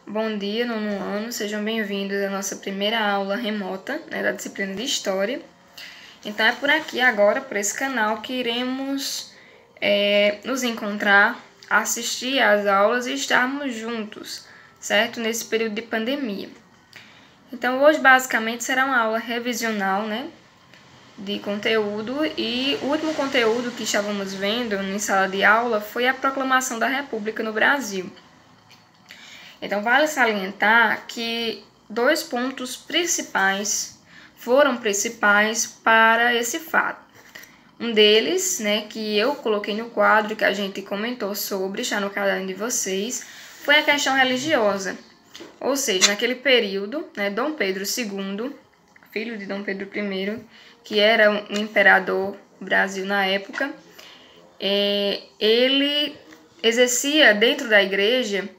Bom dia, nono ano, sejam bem-vindos à nossa primeira aula remota, da disciplina de História. Então é por aqui agora, por esse canal, que iremos nos encontrar, assistir às aulas e estarmos juntos, certo? Nesse período de pandemia. Então hoje basicamente será uma aula revisional, de conteúdo, e o último conteúdo que estávamos vendo em sala de aula foi a proclamação da República no Brasil. Então, vale salientar que dois pontos foram principais para esse fato. Um deles, que eu coloquei no quadro, que a gente comentou sobre, está no caderno de vocês, foi a questão religiosa. Ou seja, naquele período, Dom Pedro II, filho de Dom Pedro I, que era um imperador do Brasil na época, ele exercia dentro da igreja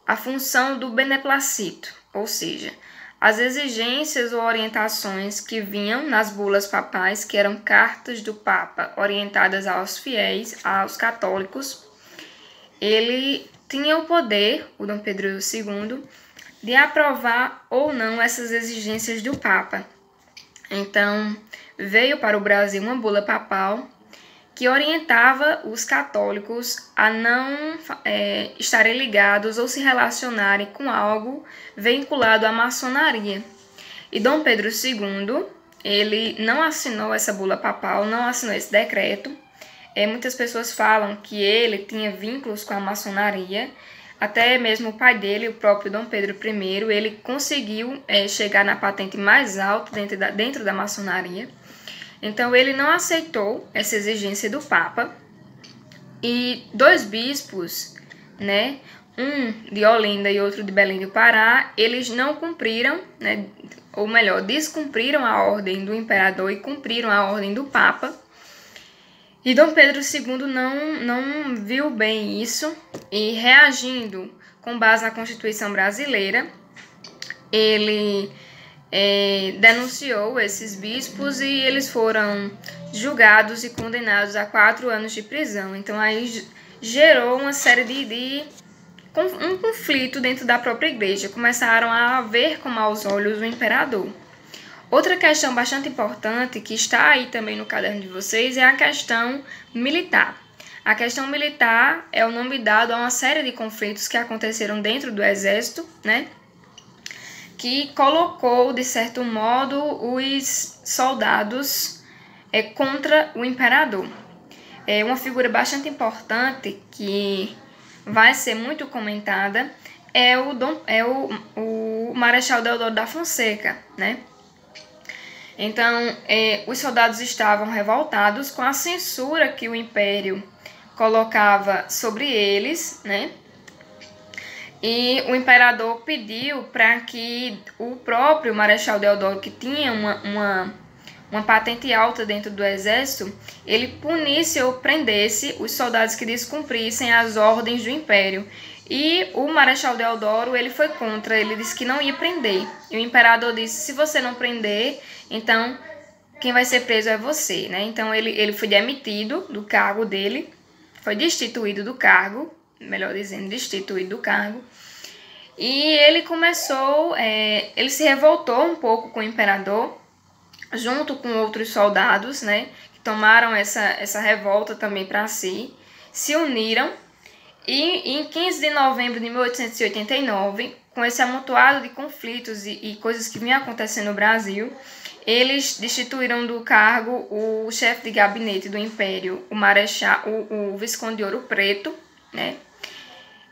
a função do beneplacito, ou seja, as exigências ou orientações que vinham nas bulas papais, que eram cartas do Papa orientadas aos fiéis, aos católicos. Ele tinha o poder, o Dom Pedro II, de aprovar ou não essas exigências do Papa. Então, veio para o Brasil uma bula papal que orientava os católicos a não estarem ligados ou se relacionarem com algo vinculado à maçonaria. E Dom Pedro II, ele não assinou essa bula papal, não assinou esse decreto. Muitas pessoas falam que ele tinha vínculos com a maçonaria, até mesmo o pai dele, o próprio Dom Pedro I, ele conseguiu chegar na patente mais alta dentro da maçonaria. Então, ele não aceitou essa exigência do Papa, e dois bispos, um de Olinda e outro de Belém do Pará, eles não cumpriram, ou melhor, descumpriram a ordem do imperador e cumpriram a ordem do Papa. E Dom Pedro II não viu bem isso, e reagindo com base na Constituição brasileira, ele denunciou esses bispos e eles foram julgados e condenados a 4 anos de prisão. Então aí gerou uma série de um conflito dentro da própria igreja. Começaram a ver com maus olhos o imperador. Outra questão bastante importante, que está aí também no caderno de vocês, é a questão militar. A questão militar é o nome dado a uma série de conflitos que aconteceram dentro do exército, que colocou, de certo modo, os soldados contra o imperador. Uma figura bastante importante que vai ser muito comentada é o Marechal Deodoro da Fonseca, Então, os soldados estavam revoltados com a censura que o Império colocava sobre eles, E o imperador pediu para que o próprio Marechal Deodoro, que tinha uma patente alta dentro do exército, ele punisse ou prendesse os soldados que descumprissem as ordens do Império. E o Marechal Deodoro, ele foi contra, ele disse que não ia prender. E o imperador disse, se você não prender, então quem vai ser preso é você, Então ele foi demitido do cargo dele, foi destituído do cargo, melhor dizendo, destituído do cargo. E ele ele se revoltou um pouco com o imperador, junto com outros soldados, que tomaram essa revolta também para si, se uniram. E em 15 de novembro de 1889, com esse amontoado de conflitos e coisas que vinham acontecendo no Brasil, eles destituíram do cargo o chefe de gabinete do Império, o Visconde de Ouro Preto,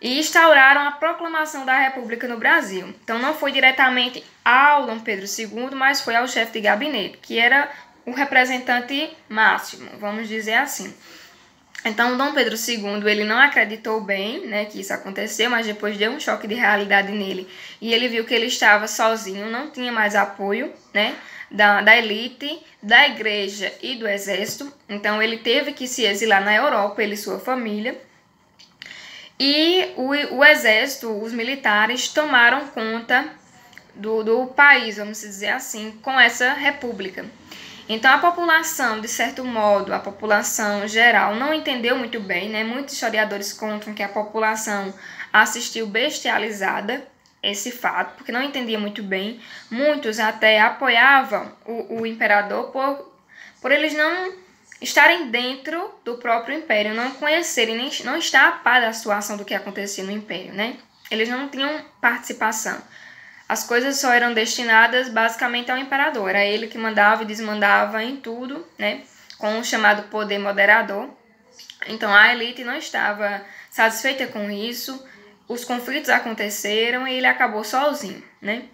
e instauraram a proclamação da República no Brasil. Então, não foi diretamente ao Dom Pedro II, mas foi ao chefe de gabinete, que era o representante máximo, vamos dizer assim. Então, Dom Pedro II, ele não acreditou bem, que isso aconteceu, mas depois deu um choque de realidade nele. E ele viu que ele estava sozinho, não tinha mais apoio, da elite, da igreja e do exército. Então, ele teve que se exilar na Europa, ele e sua família. E o exército, os militares, tomaram conta do país, vamos dizer assim, com essa república. Então, a população, de certo modo, a população geral não entendeu muito bem, Muitos historiadores contam que a população assistiu bestializada esse fato, porque não entendia muito bem. Muitos até apoiavam o imperador por eles não estarem dentro do próprio império, não conhecerem, nem não estar a par da situação do que acontecia no império, né? Eles não tinham participação. As coisas só eram destinadas basicamente ao imperador. Era ele que mandava e desmandava em tudo, né? Com o chamado poder moderador. Então a elite não estava satisfeita com isso. Os conflitos aconteceram e ele acabou sozinho, né?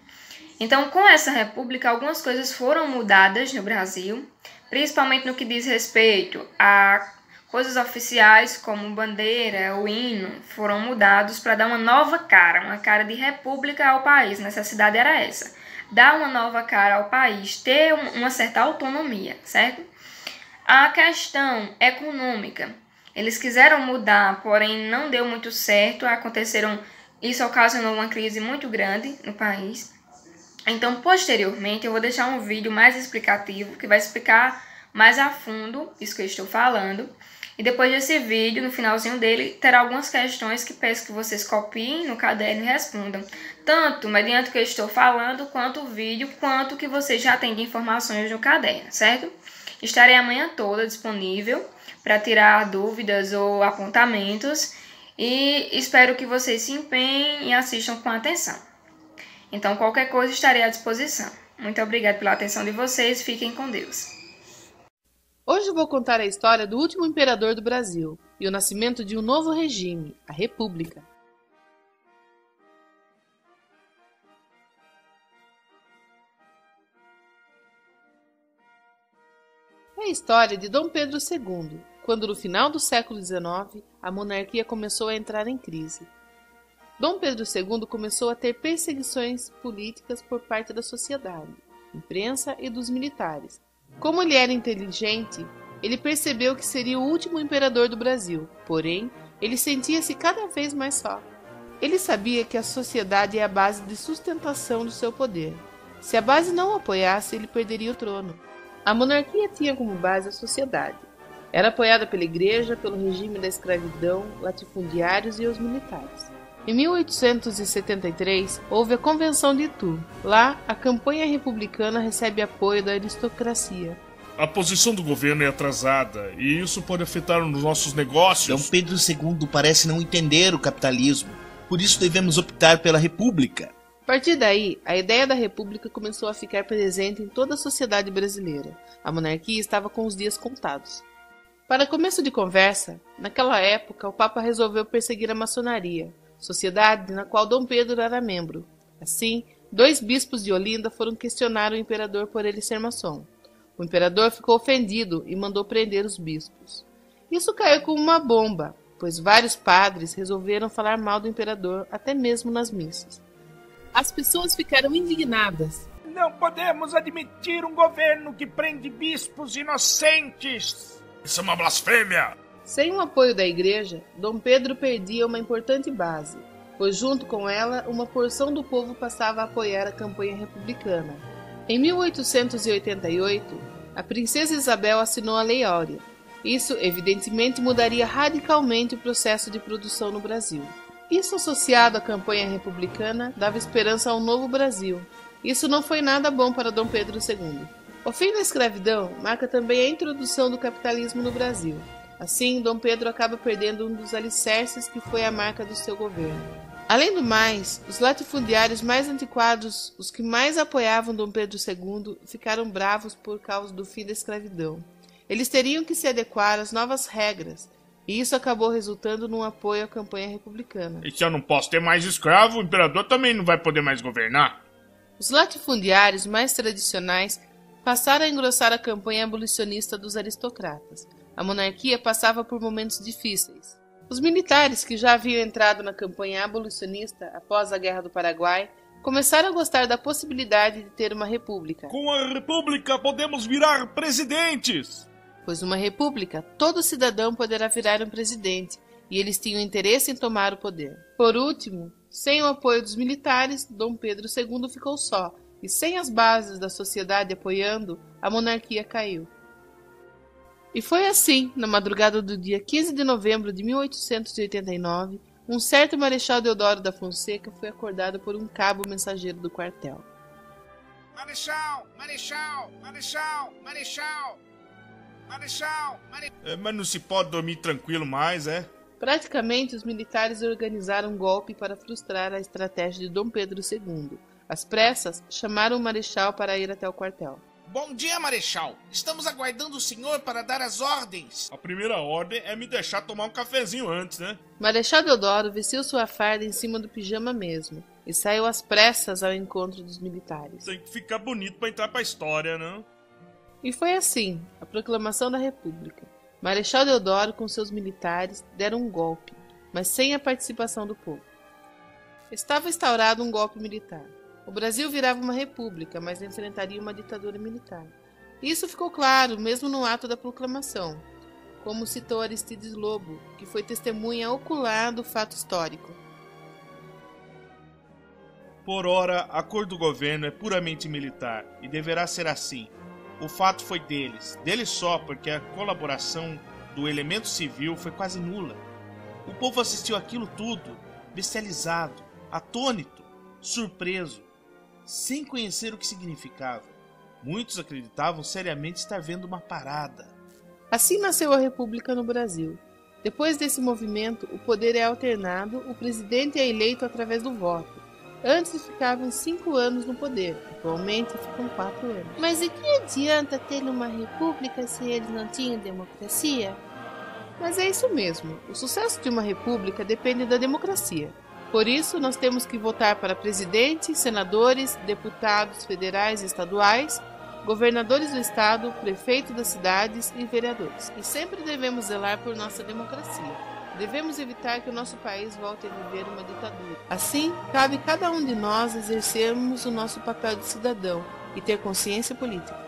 Então, com essa república, algumas coisas foram mudadas no Brasil, principalmente no que diz respeito a coisas oficiais como bandeira, o hino, foram mudados para dar uma nova cara, uma cara de república ao país. A necessidade era essa, dar uma nova cara ao país, ter uma certa autonomia, certo? A questão econômica, eles quiseram mudar, porém não deu muito certo, isso ocasionou uma crise muito grande no país. Então, posteriormente, eu vou deixar um vídeo mais explicativo, que vai explicar mais a fundo isso que eu estou falando. E depois desse vídeo, no finalzinho dele, terá algumas questões que peço que vocês copiem no caderno e respondam. Tanto mediante o que eu estou falando, quanto o vídeo, quanto o que vocês já têm de informações no caderno, certo? Estarei amanhã toda disponível para tirar dúvidas ou apontamentos. E espero que vocês se empenhem e assistam com atenção. Então, qualquer coisa estarei à disposição. Muito obrigada pela atenção de vocês. Fiquem com Deus. Hoje eu vou contar a história do último imperador do Brasil e o nascimento de um novo regime, a República. É a história de Dom Pedro II, quando no final do século XIX a monarquia começou a entrar em crise. Dom Pedro II começou a ter perseguições políticas por parte da sociedade, imprensa e dos militares. Como ele era inteligente, ele percebeu que seria o último imperador do Brasil, porém, ele sentia-se cada vez mais só. Ele sabia que a sociedade é a base de sustentação do seu poder. Se a base não o apoiasse, ele perderia o trono. A monarquia tinha como base a sociedade. Era apoiada pela igreja, pelo regime da escravidão, latifundiários e os militares. Em 1873, houve a Convenção de Itu. Lá, a campanha republicana recebe apoio da aristocracia. A posição do governo é atrasada, e isso pode afetar os nossos negócios. Dom Pedro II parece não entender o capitalismo, por isso devemos optar pela república. A partir daí, a ideia da república começou a ficar presente em toda a sociedade brasileira. A monarquia estava com os dias contados. Para começo de conversa, naquela época o Papa resolveu perseguir a maçonaria, sociedade na qual Dom Pedro era membro. Assim, 2 bispos de Olinda foram questionar o imperador por ele ser maçom. O imperador ficou ofendido e mandou prender os bispos. Isso caiu como uma bomba, pois vários padres resolveram falar mal do imperador até mesmo nas missas. As pessoas ficaram indignadas. Não podemos admitir um governo que prende bispos inocentes. Isso é uma blasfêmia! Sem o apoio da igreja, Dom Pedro perdia uma importante base, pois junto com ela, uma porção do povo passava a apoiar a campanha republicana. Em 1888, a princesa Isabel assinou a Lei Áurea. Isso, evidentemente, mudaria radicalmente o processo de produção no Brasil. Isso, associado à campanha republicana, dava esperança a um novo Brasil. Isso não foi nada bom para Dom Pedro II. O fim da escravidão marca também a introdução do capitalismo no Brasil. Assim, Dom Pedro acaba perdendo um dos alicerces que foi a marca do seu governo. Além do mais, os latifundiários mais antiquados, os que mais apoiavam Dom Pedro II, ficaram bravos por causa do fim da escravidão. Eles teriam que se adequar às novas regras, e isso acabou resultando num apoio à campanha republicana. E se eu não posso ter mais escravo, o imperador também não vai poder mais governar? Os latifundiários mais tradicionais passaram a engrossar a campanha abolicionista dos aristocratas. A monarquia passava por momentos difíceis. Os militares, que já haviam entrado na campanha abolicionista após a Guerra do Paraguai, começaram a gostar da possibilidade de ter uma república. Com a república podemos virar presidentes! Pois numa república, todo cidadão poderá virar um presidente, e eles tinham interesse em tomar o poder. Por último, sem o apoio dos militares, Dom Pedro II ficou só, e sem as bases da sociedade apoiando, a monarquia caiu. E foi assim, na madrugada do dia 15 de novembro de 1889, um certo Marechal Deodoro da Fonseca foi acordado por um cabo mensageiro do quartel. Marechal! Marechal! Marechal! Marechal! Marechal! Mas não se pode dormir tranquilo mais, é? Praticamente, os militares organizaram um golpe para frustrar a estratégia de Dom Pedro II. Às pressas, chamaram o Marechal para ir até o quartel. Bom dia, Marechal. Estamos aguardando o senhor para dar as ordens. A primeira ordem é me deixar tomar um cafezinho antes, né? Marechal Deodoro vestiu sua farda em cima do pijama mesmo e saiu às pressas ao encontro dos militares. Tem que ficar bonito para entrar pra história, não? E foi assim, a proclamação da República. Marechal Deodoro com seus militares deram um golpe, mas sem a participação do povo. Estava instaurado um golpe militar. O Brasil virava uma república, mas enfrentaria uma ditadura militar. Isso ficou claro, mesmo no ato da proclamação, como citou Aristides Lobo, que foi testemunha ocular do fato histórico. Por ora, a cor do governo é puramente militar, e deverá ser assim. O fato foi deles só, porque a colaboração do elemento civil foi quase nula. O povo assistiu aquilo tudo, bestializado, atônito, surpreso, sem conhecer o que significava. Muitos acreditavam seriamente estar vendo uma parada. Assim nasceu a República no Brasil. Depois desse movimento, o poder é alternado, o presidente é eleito através do voto. Antes ficavam 5 anos no poder, atualmente ficam 4 anos. Mas o que adianta ter uma república se eles não tinham democracia? Mas é isso mesmo, o sucesso de uma república depende da democracia. Por isso, nós temos que votar para presidente, senadores, deputados federais e estaduais, governadores do estado, prefeitos das cidades e vereadores. E sempre devemos zelar por nossa democracia. Devemos evitar que o nosso país volte a viver uma ditadura. Assim, cabe cada um de nós exercermos o nosso papel de cidadão e ter consciência política.